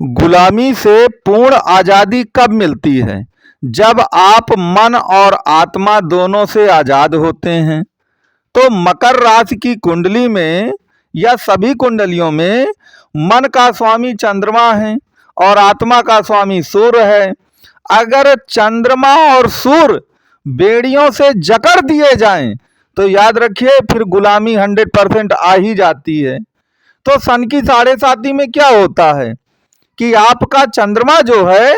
गुलामी से पूर्ण आजादी कब मिलती है? जब आप मन और आत्मा दोनों से आजाद होते हैं। तो मकर राशि की कुंडली में या सभी कुंडलियों में मन का स्वामी चंद्रमा है और आत्मा का स्वामी सूर्य है। अगर चंद्रमा और सूर्य बेड़ियों से जकड़ दिए जाएं तो याद रखिए फिर गुलामी 100% आ ही जाती है। तो सन की साढ़े साती में क्या होता है कि आपका चंद्रमा जो है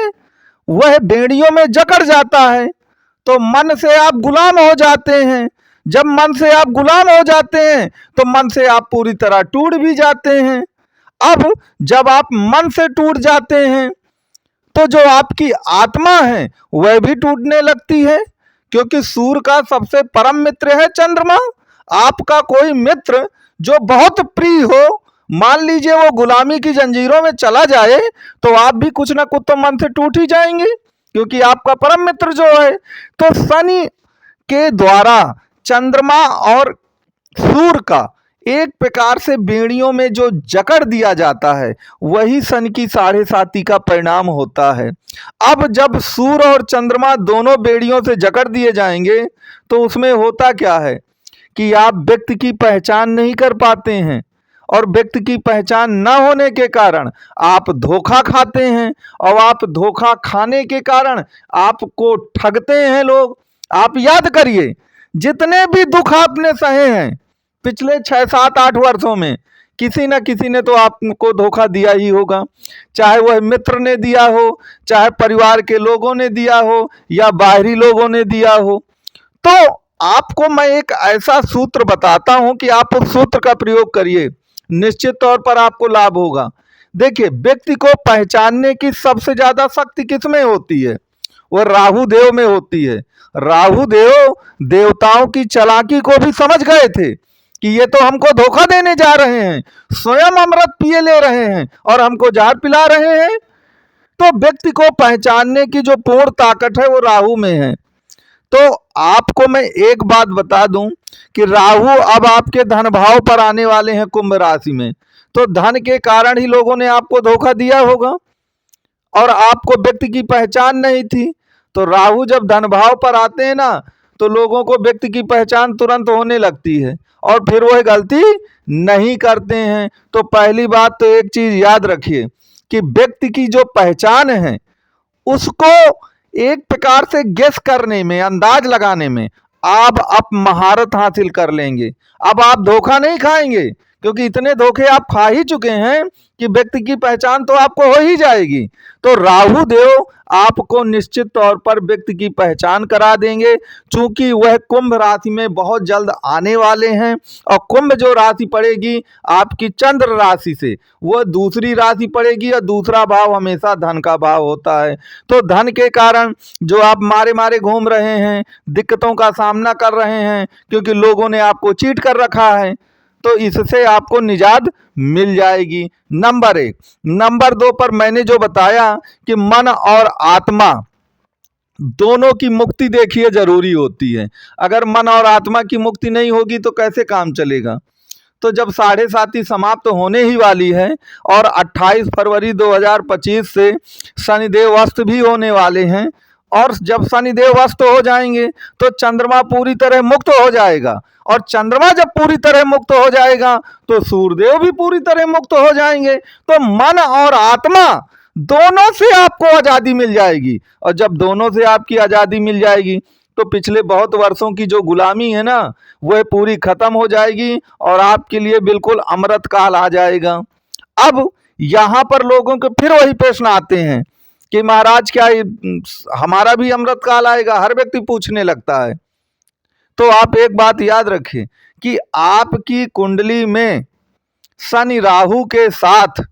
वह बेड़ियों में जकड़ जाता है, तो मन से आप गुलाम हो जाते हैं। जब मन से आप गुलाम हो जाते हैं तो मन से आप पूरी तरह टूट भी जाते हैं। अब जब आप मन से टूट जाते हैं तो जो आपकी आत्मा है वह भी टूटने लगती है, क्योंकि सूर्य का सबसे परम मित्र है चंद्रमा। आपका कोई मित्र जो बहुत प्रिय हो, मान लीजिए वो गुलामी की जंजीरों में चला जाए तो आप भी कुछ ना कुछ तो मन से टूट ही जाएंगे, क्योंकि आपका परम मित्र जो है। तो शनि के द्वारा चंद्रमा और सूर्य का एक प्रकार से बेड़ियों में जो जकड़ दिया जाता है वही सन की साढ़े साती का परिणाम होता है। अब जब सूर्य और चंद्रमा दोनों बेड़ियों से जकड़ दिए जाएंगे तो उसमें होता क्या है कि आप व्यक्ति की पहचान नहीं कर पाते हैं, और व्यक्ति की पहचान न होने के कारण आप धोखा खाते हैं, और आप धोखा खाने के कारण आपको ठगते हैं लोग। आप याद करिए, जितने भी दुख आपने सहे हैं पिछले 6, 7, 8 वर्षों में, किसी न किसी ने तो आपको धोखा दिया ही होगा। चाहे वह मित्र ने दिया हो, चाहे परिवार के लोगों ने दिया हो, या बाहरी लोगों ने दिया हो। तो आपको मैं एक ऐसा सूत्र बताता हूं कि आप उस सूत्र का प्रयोग करिए, निश्चित तौर पर आपको लाभ होगा। देखिए, व्यक्ति को पहचानने की सबसे ज्यादा शक्ति किसमें होती है? वह राहु देव में होती है। राहु देव देवताओं की चालाकी को भी समझ गए थे कि ये तो हमको धोखा देने जा रहे हैं, स्वयं अमृत पिए ले रहे हैं और हमको जहर पिला रहे हैं। तो व्यक्ति को पहचानने की जो पूर्ण ताकत है वो राहु में है। तो आपको मैं एक बात बता दूं कि राहु अब आपके धन भाव पर आने वाले हैं कुंभ राशि में, तो धन के कारण ही लोगों ने आपको धोखा दिया होगा और आपको व्यक्ति की पहचान नहीं थी। तो राहु जब धन भाव पर आते हैं ना तो लोगों को व्यक्ति की पहचान तुरंत होने लगती है और फिर वह गलती नहीं करते हैं। तो पहली बात तो एक चीज याद रखिए कि व्यक्ति की जो पहचान है उसको एक प्रकार से गेस करने में, अंदाज लगाने में आप महारत हासिल कर लेंगे। अब आप धोखा नहीं खाएंगे, क्योंकि इतने धोखे आप खा ही चुके हैं कि व्यक्ति की पहचान तो आपको हो ही जाएगी। तो राहु देव आपको निश्चित तौर पर व्यक्ति की पहचान करा देंगे, चूंकि वह कुंभ राशि में बहुत जल्द आने वाले हैं। और कुंभ जो राशि पड़ेगी आपकी चंद्र राशि से, वह दूसरी राशि पड़ेगी, और दूसरा भाव हमेशा धन का भाव होता है। तो धन के कारण जो आप मारे मारे घूम रहे हैं, दिक्कतों का सामना कर रहे हैं क्योंकि लोगों ने आपको चीट कर रखा है, तो इससे आपको निजात मिल जाएगी। नंबर 1। नंबर 2 पर मैंने जो बताया कि मन और आत्मा दोनों की मुक्ति देखिए जरूरी होती है। अगर मन और आत्मा की मुक्ति नहीं होगी तो कैसे काम चलेगा? तो जब साढ़े साती समाप्त होने ही वाली है और 28 फरवरी 2025 से शनिदेव अस्त भी होने वाले हैं, और जब शनिदेव अस्त हो जाएंगे तो चंद्रमा पूरी तरह मुक्त हो जाएगा, और चंद्रमा जब पूरी तरह मुक्त हो जाएगा तो सूर्यदेव भी पूरी तरह मुक्त हो जाएंगे। तो मन और आत्मा दोनों से आपको आजादी मिल जाएगी, और जब दोनों से आपकी आजादी मिल जाएगी तो पिछले बहुत वर्षों की जो गुलामी है ना वह पूरी खत्म हो जाएगी और आपके लिए बिल्कुल अमृत काल आ जाएगा। अब यहाँ पर लोगों के फिर वही प्रश्न आते हैं कि महाराज क्या हमारा भी अमृत काल आएगा? हर व्यक्ति पूछने लगता है। तो आप एक बात याद रखें कि आपकी कुंडली में शनि राहु के साथ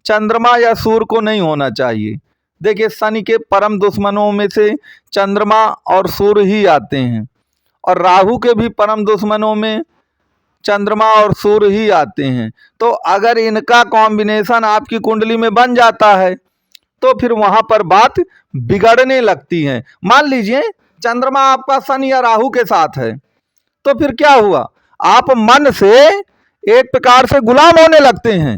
चंद्रमा या सूर्य को नहीं होना चाहिए। देखिए, शनि के परम दुश्मनों में से चंद्रमा और सूर्य ही आते हैं, और राहु के भी परम दुश्मनों में चंद्रमा और सूर्य ही आते हैं। तो अगर इनका कॉम्बिनेशन आपकी कुंडली में बन जाता है तो फिर वहां पर बात बिगड़ने लगती है। मान लीजिए चंद्रमा आपका शनि या राहु के साथ है, तो फिर क्या हुआ? आप मन से एक प्रकार से गुलाम होने लगते हैं,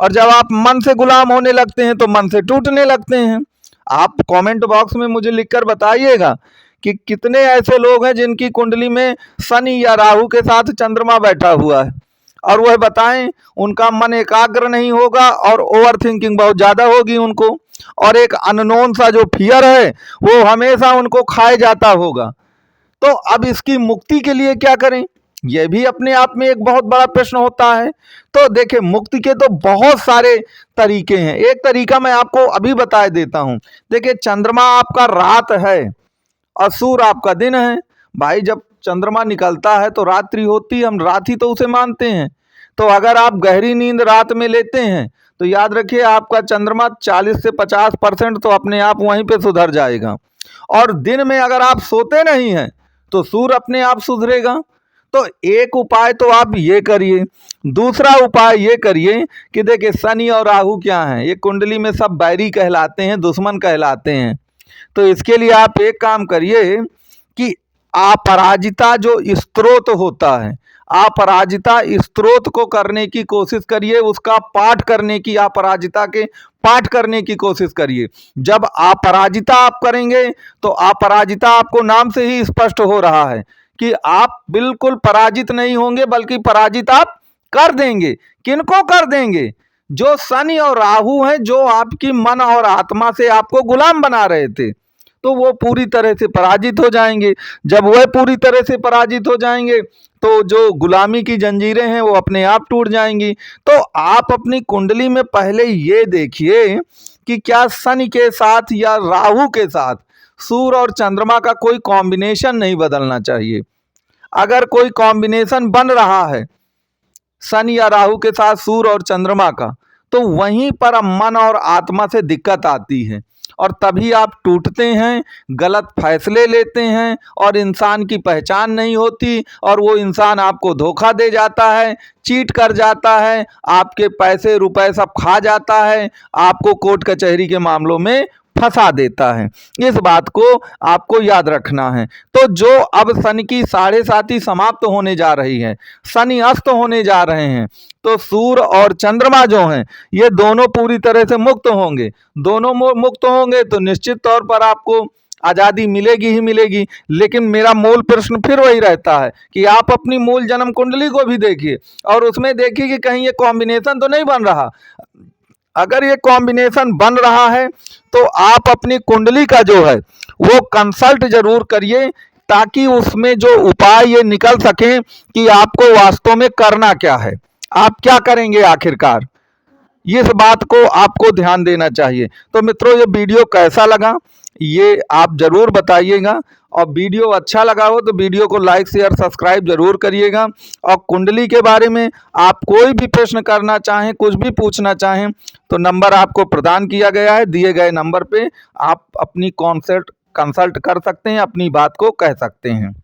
और जब आप मन से गुलाम होने लगते हैं तो मन से टूटने लगते हैं। आप कमेंट बॉक्स में मुझे लिखकर बताइएगा कि कितने ऐसे लोग हैं जिनकी कुंडली में शनि या राहु के साथ चंद्रमा बैठा हुआ है, और वह बताएं उनका मन एकाग्र नहीं होगा और ओवर थिंकिंग बहुत ज़्यादा होगी उनको, और एक अननोन सा जो फियर है वो हमेशा उनको खाए जाता होगा। तो अब इसकी मुक्ति के लिए क्या करें, यह भी अपने आप में एक बहुत बड़ा प्रश्न होता है। तो देखिए, मुक्ति के तो बहुत सारे तरीके हैं। एक तरीका मैं आपको अभी बता देता हूं। देखिए, चंद्रमा आपका रात है और सूर्य आपका दिन है। भाई, जब चंद्रमा निकलता है तो रात्रि होती है, हम रात ही तो उसे मानते हैं। तो अगर आप गहरी नींद रात में लेते हैं तो याद रखिए आपका चंद्रमा 40 से 50% तो अपने आप वहीं पे सुधर जाएगा। और दिन में अगर आप सोते नहीं हैं तो सूर्य अपने आप सुधरेगा। तो एक उपाय तो आप ये करिए। दूसरा उपाय ये करिए कि देखिए, शनि और राहु क्या हैं, ये कुंडली में सब बैरी कहलाते हैं, दुश्मन कहलाते हैं। तो इसके लिए आप एक काम करिए कि अपराजिता जो स्त्रोत होता है, अपराजिता स्त्रोत को करने की कोशिश करिए, उसका पाठ करने की, अपराजिता के पाठ करने की कोशिश करिए। जब अपराजिता आप करेंगे तो अपराजिता आपको नाम से ही स्पष्ट हो रहा है कि आप बिल्कुल पराजित नहीं होंगे, बल्कि पराजित आप कर देंगे। किनको कर देंगे? जो शनि और राहु हैं, जो आपकी मन और आत्मा से आपको गुलाम बना रहे थे, तो वो पूरी तरह से पराजित हो जाएंगे। जब वह पूरी तरह से पराजित हो जाएंगे तो जो गुलामी की जंजीरें हैं वो अपने आप टूट जाएंगी। तो आप अपनी कुंडली में पहले ये देखिए कि क्या शनि के साथ या राहु के साथ सूर्य और चंद्रमा का कोई कॉम्बिनेशन नहीं बदलना चाहिए। अगर कोई कॉम्बिनेशन बन रहा है शनि या राहु के साथ सूर्य और चंद्रमा का, तो वहीं पर मन और आत्मा से दिक्कत आती है और तभी आप टूटते हैं, गलत फैसले लेते हैं और इंसान की पहचान नहीं होती, और वो इंसान आपको धोखा दे जाता है, चीट कर जाता है, आपके पैसे रुपए सब खा जाता है, आपको कोर्ट कचहरी के मामलों में फंसा देता है। इस बात को आपको याद रखना है। तो जो अब शनि की 7.5 समाप्त होने जा रही है, शनि अस्त होने जा रहे हैं, तो सूर्य और चंद्रमा जो हैं ये दोनों पूरी तरह से मुक्त होंगे। दोनों मुक्त होंगे तो निश्चित तौर पर आपको आज़ादी मिलेगी ही मिलेगी। लेकिन मेरा मूल प्रश्न फिर वही रहता है कि आप अपनी मूल जन्म कुंडली को भी देखिए और उसमें देखिए कि कहीं ये कॉम्बिनेशन तो नहीं बन रहा। अगर ये कॉम्बिनेशन बन रहा है तो आप अपनी कुंडली का जो है वो कंसल्ट जरूर करिए, ताकि उसमें जो उपाय ये निकल सके कि आपको वास्तव में करना क्या है, आप क्या करेंगे आखिरकार। इस बात को आपको ध्यान देना चाहिए। तो मित्रों, ये वीडियो कैसा लगा ये आप ज़रूर बताइएगा, और वीडियो अच्छा लगा हो तो वीडियो को लाइक शेयर सब्सक्राइब जरूर करिएगा। और कुंडली के बारे में आप कोई भी प्रश्न करना चाहें, कुछ भी पूछना चाहें, तो नंबर आपको प्रदान किया गया है। दिए गए नंबर पे आप अपनी कंसल्ट कर सकते हैं, अपनी बात को कह सकते हैं।